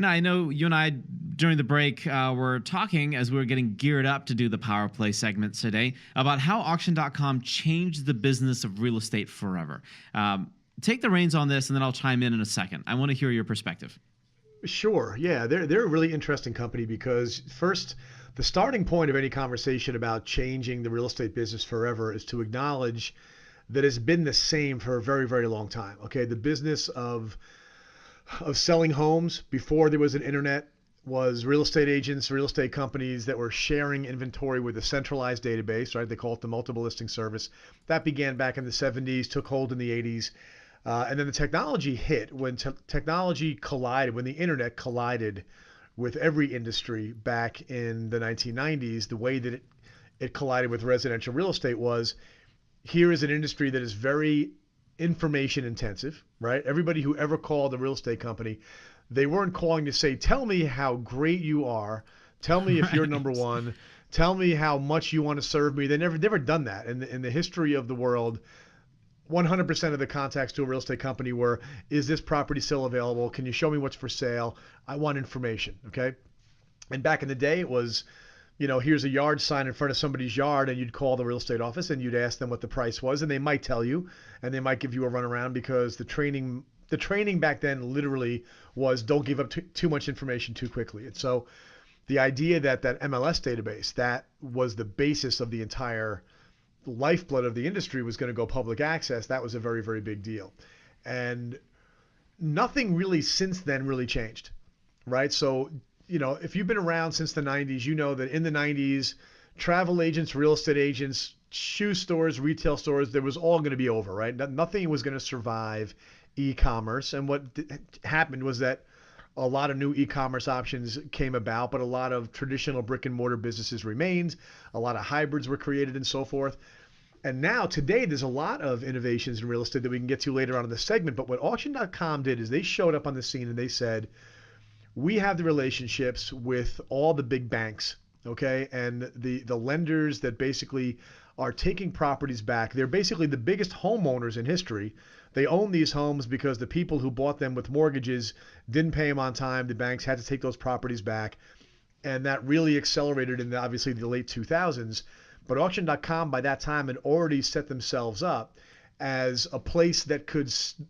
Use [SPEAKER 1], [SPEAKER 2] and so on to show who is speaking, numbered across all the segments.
[SPEAKER 1] I know you and I, during the break, were talking as we were getting geared up to do the Power Play segment today about how auction.com changed the business of real estate forever. Take the reins on this, and then I'll chime in a second. I want to hear your perspective.
[SPEAKER 2] Sure. Yeah, they're a really interesting company because first, the starting point of any conversation about changing the real estate business forever is to acknowledge that it's been the same for a very, very long time. Okay, the business of selling homes before there was an internet was real estate agents, real estate companies that were sharing inventory with a centralized database, right? They call it the multiple listing service. That began back in the 70s, took hold in the 80s. And then the technology hit when technology collided, when the internet collided with every industry back in the 1990s. The way that it collided with residential real estate was, here is an industry that is very information intensive, right? Everybody who ever called a real estate company, they weren't calling to say, tell me how great you are. Tell me if you're number
[SPEAKER 1] Right.
[SPEAKER 2] one. Tell me how much you want to serve me. They never done that. In the history of the world, 100% of the contacts to a real estate company were, is this property still available? Can you show me what's for sale? I want information, okay? And back in the day, it was, here's a yard sign in front of somebody's yard, and you'd call the real estate office and you'd ask them what the price was, and they might tell you, and they might give you a runaround because the training back then literally was don't give up too much information too quickly. And so the idea that MLS database, that was the basis of the entire lifeblood of the industry, was going to go public access, that was a very, very big deal. And nothing really since then really changed, right? So, if you've been around since the 90s, you know that in the 90s, travel agents, real estate agents, shoe stores, retail stores, there was all going to be over, right? Nothing was going to survive e-commerce. And what happened was that a lot of new e-commerce options came about, but a lot of traditional brick and mortar businesses remained. A lot of hybrids were created and so forth. And now today, there's a lot of innovations in real estate that we can get to later on in the segment. But what auction.com did is they showed up on the scene and they said, we have the relationships with all the big banks, okay? And the lenders that basically are taking properties back. They're basically the biggest homeowners in history. They own these homes because the people who bought them with mortgages didn't pay them on time. The banks had to take those properties back. And that really accelerated in obviously the late 2000s. But auction.com by that time had already set themselves up as a place that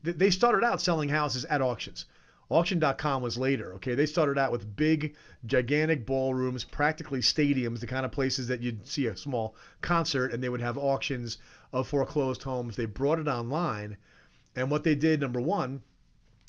[SPEAKER 2] they started out selling houses at auctions. Auction.com was later, okay? They started out with big, gigantic ballrooms, practically stadiums, the kind of places that you'd see a small concert, and they would have auctions of foreclosed homes. They brought it online, and what they did, number one,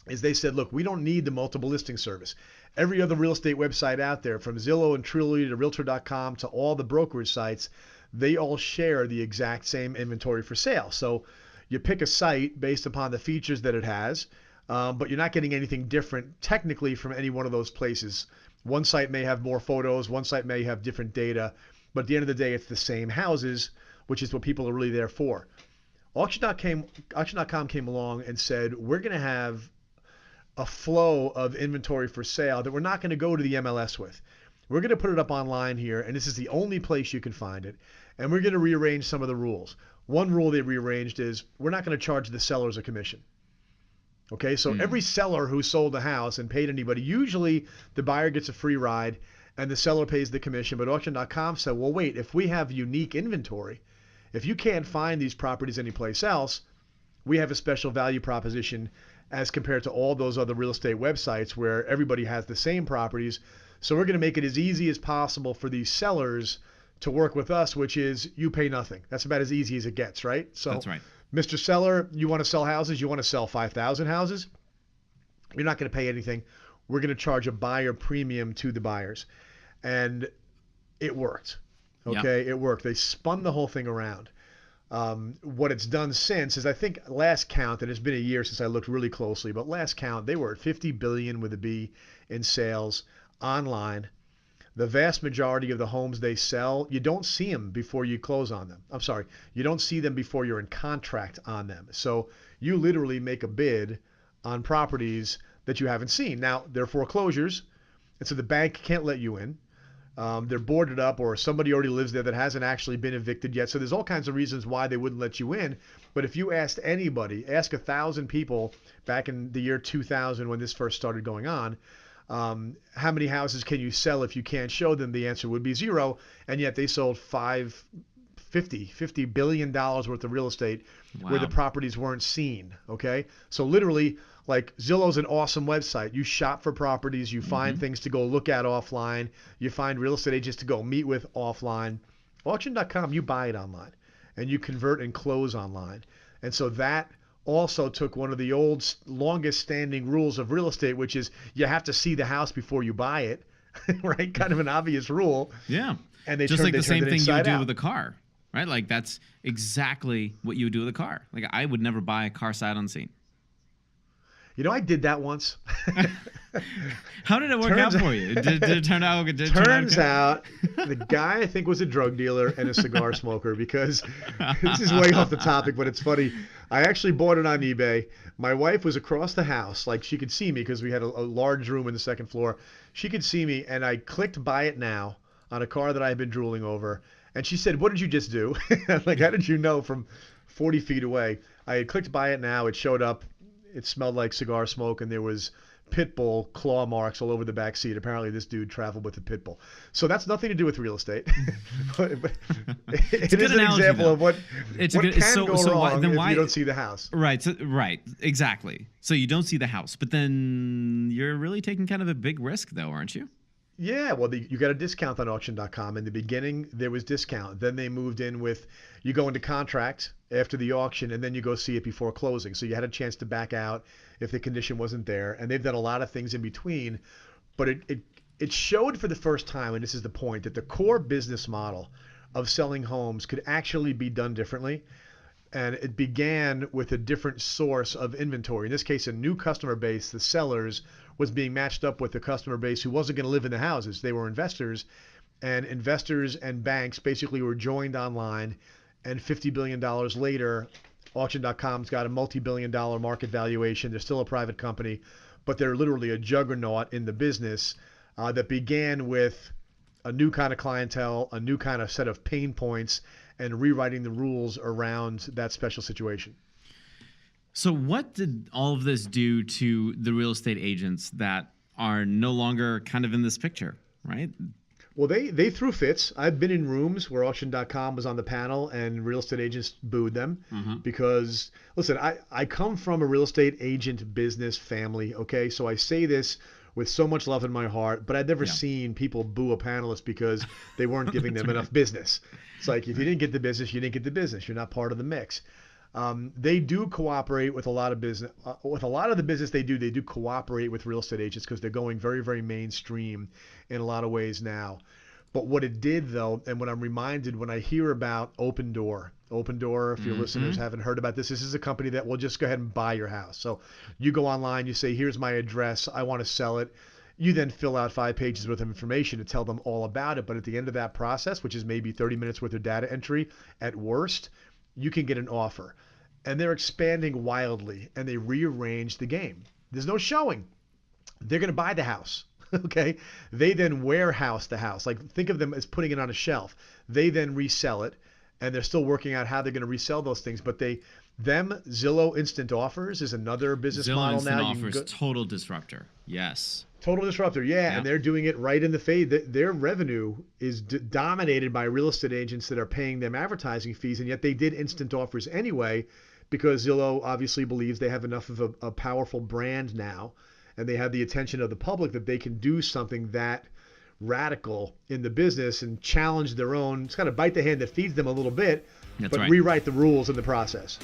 [SPEAKER 2] is they said, look, we don't need the multiple listing service. Every other real estate website out there, from Zillow and Trulia to Realtor.com to all the brokerage sites, they all share the exact same inventory for sale. So you pick a site based upon the features that it has, but you're not getting anything different technically from any one of those places. One site may have more photos, one site may have different data, but at the end of the day, it's the same houses, which is what people are really there for. Auction.com came along and said, we're going to have a flow of inventory for sale that we're not going to go to the MLS with. We're going to put it up online here, and this is the only place you can find it, and we're going to rearrange some of the rules. One rule they rearranged is we're not going to charge the sellers a commission. Okay, so every seller who sold a house and paid anybody, usually the buyer gets a free ride and the seller pays the commission. But auction.com said, well, wait, if we have unique inventory, if you can't find these properties anyplace else, we have a special value proposition as compared to all those other real estate websites where everybody has the same properties. So we're going to make it as easy as possible for these sellers to work with us, which is you pay nothing. That's about as easy as it gets, right? So
[SPEAKER 1] That's right.
[SPEAKER 2] Mr. Seller, you want to sell houses? You want to sell 5,000 houses? You're not going to pay anything. We're going to charge a buyer premium to the buyers. And it worked. Okay,
[SPEAKER 1] Yeah.
[SPEAKER 2] it worked. They spun the whole thing around. What it's done since is, I think last count, and it's been a year since I looked really closely, but last count, they were at 50 billion with a B in sales online. The vast majority of the homes they sell, you don't see them before you close on them. I'm sorry, you don't see them before you're in contract on them. So you literally make a bid on properties that you haven't seen. Now, they're foreclosures, and so the bank can't let you in. They're boarded up, or somebody already lives there that hasn't actually been evicted yet. So there's all kinds of reasons why they wouldn't let you in. But if you asked anybody, ask 1,000 people back in the year 2000 when this first started going on, How many houses can you sell if you can't show them? The answer would be 0. And yet they sold $50 billion worth of real estate where the
[SPEAKER 1] Wow.
[SPEAKER 2] properties weren't seen. Okay. So literally, like, Zillow's an awesome website. You shop for properties, you find things to go look at offline, you find real estate agents to go meet with offline. Auction.com, you buy it online and you convert and close online. And so that also took one of the longest standing rules of real estate, which is you have to see the house before you buy it, right? Kind of an obvious rule.
[SPEAKER 1] Yeah.
[SPEAKER 2] And they
[SPEAKER 1] Just
[SPEAKER 2] turned,
[SPEAKER 1] like
[SPEAKER 2] they
[SPEAKER 1] the
[SPEAKER 2] turned
[SPEAKER 1] same
[SPEAKER 2] it
[SPEAKER 1] thing you would
[SPEAKER 2] inside
[SPEAKER 1] do
[SPEAKER 2] out.
[SPEAKER 1] with a car, right? Like that's exactly what you would do with a car. Like I would never buy a car sight unseen.
[SPEAKER 2] You know, I did that once.
[SPEAKER 1] How did it work out for you? Did it turn out?
[SPEAKER 2] Turns out the guy, I think, was a drug dealer and a cigar smoker, because this is way off the topic, but it's funny. I actually bought it on eBay. My wife was across the house. Like, she could see me because we had a large room in the second floor. She could see me, and I clicked buy it now on a car that I had been drooling over. And she said, "What did you just do?" I'm like, "How did you know from 40 feet away?" I had clicked buy it now. It showed up. It smelled like cigar smoke, and there was pit bull claw marks all over the back seat. Apparently, this dude traveled with a pit bull. So that's nothing to do with real estate. but it
[SPEAKER 1] a good
[SPEAKER 2] is an
[SPEAKER 1] analogy,
[SPEAKER 2] example
[SPEAKER 1] though.
[SPEAKER 2] of what
[SPEAKER 1] It's
[SPEAKER 2] can
[SPEAKER 1] so
[SPEAKER 2] go
[SPEAKER 1] why,
[SPEAKER 2] wrong
[SPEAKER 1] then
[SPEAKER 2] if
[SPEAKER 1] why
[SPEAKER 2] you don't see the house.
[SPEAKER 1] Right, right, exactly. So you don't see the house, but then you're really taking kind of a big risk, though, aren't you?
[SPEAKER 2] Yeah, well, you got a discount on auction.com. In the beginning, there was discount. Then they moved in with, you go into contract after the auction, and then you go see it before closing. So you had a chance to back out if the condition wasn't there. And they've done a lot of things in between. But it showed for the first time, and this is the point, that the core business model of selling homes could actually be done differently. And it began with a different source of inventory. In this case, a new customer base, the sellers, was being matched up with a customer base who wasn't going to live in the houses. They were investors, and investors and banks basically were joined online. And $50 billion later, Auction.com's got a multi-billion-dollar market valuation. They're still a private company, but they're literally a juggernaut in the business that began with a new kind of clientele, a new kind of set of pain points, and rewriting the rules around that special situation.
[SPEAKER 1] So what did all of this do to the real estate agents that are no longer kind of in this picture, right?
[SPEAKER 2] Well, they threw fits. I've been in rooms where Auction.com was on the panel and real estate agents booed them because, listen, I come from a real estate agent business family, okay? So I say this with so much love in my heart, but I've never seen people boo a panelist because they weren't giving them enough business. It's like, if you didn't get the business, you didn't get the business. You're not part of the mix. They do cooperate with a lot of business. With a lot of the business they do cooperate with real estate agents because they're going very, very mainstream in a lot of ways now. But what it did, though, and what I'm reminded when I hear about Open Door, if your listeners haven't heard about this is a company that will just go ahead and buy your house. So you go online, you say, here's my address, I want to sell it. You then fill out 5 pages worth of information to tell them all about it. But at the end of that process, which is maybe 30 minutes worth of data entry at worst, you can get an offer. And they're expanding wildly, and they rearrange the game. There's no showing. They're going to buy the house. Okay. They then warehouse the house. Like, think of them as putting it on a shelf. They then resell it, and they're still working out how they're going to resell those things. But Zillow Instant Offers is another business
[SPEAKER 1] Zillow
[SPEAKER 2] model
[SPEAKER 1] Instant
[SPEAKER 2] now.
[SPEAKER 1] Offers, total disruptor. Yes.
[SPEAKER 2] Total disruptor, yeah.
[SPEAKER 1] Yep.
[SPEAKER 2] And they're doing it right in the face. Their revenue is dominated by real estate agents that are paying them advertising fees, and yet they did instant offers anyway because Zillow obviously believes they have enough of a powerful brand now, and they have the attention of the public that they can do something that radical in the business and challenge their own. It's kind of bite the hand that feeds them a little bit,
[SPEAKER 1] That's
[SPEAKER 2] but
[SPEAKER 1] right.
[SPEAKER 2] rewrite the rules in the process.